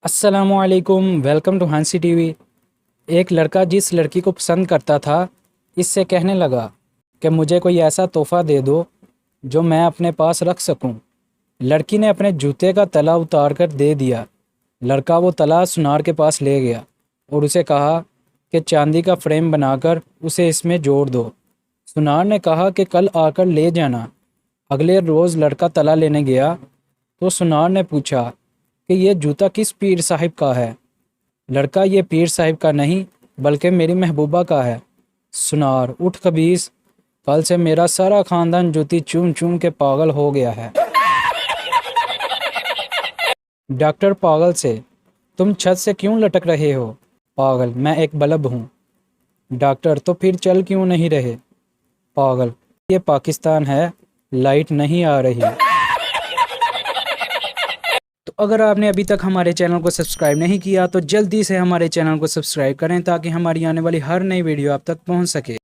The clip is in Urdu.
السلام علیکم، ویلکم ٹو ہنسی ٹی وی۔ ایک لڑکا جس لڑکی کو پسند کرتا تھا اس سے کہنے لگا کہ مجھے کوئی ایسا تحفہ دے دو جو میں اپنے پاس رکھ سکوں۔ لڑکی نے اپنے جوتے کا تلا اتار کر دے دیا۔ لڑکا وہ تلا سنار کے پاس لے گیا اور اسے کہا کہ چاندی کا فریم بنا کر اسے اس میں جوڑ دو۔ سنار نے کہا کہ کل آ کر لے جانا۔ اگلے روز لڑکا تلا لینے گیا تو سنار نے پوچھا کہ یہ جوتا کس پیر صاحب کا ہے؟ لڑکا: یہ پیر صاحب کا نہیں بلکہ میری محبوبہ کا ہے۔ سنار: اٹھ خبیث، کل سے میرا سارا خاندان جوتی چوم چوم کے پاگل ہو گیا ہے۔ ڈاکٹر پاگل سے: تم چھت سے کیوں لٹک رہے ہو؟ پاگل: میں ایک بلب ہوں۔ ڈاکٹر: تو پھر چل کیوں نہیں رہے؟ پاگل: یہ پاکستان ہے، لائٹ نہیں آ رہی۔ تو اگر آپ نے ابھی تک ہمارے چینل کو سبسکرائب نہیں کیا تو جلدی سے ہمارے چینل کو سبسکرائب کریں تاکہ ہماری آنے والی ہر نئی ویڈیو آپ تک پہنچ سکے۔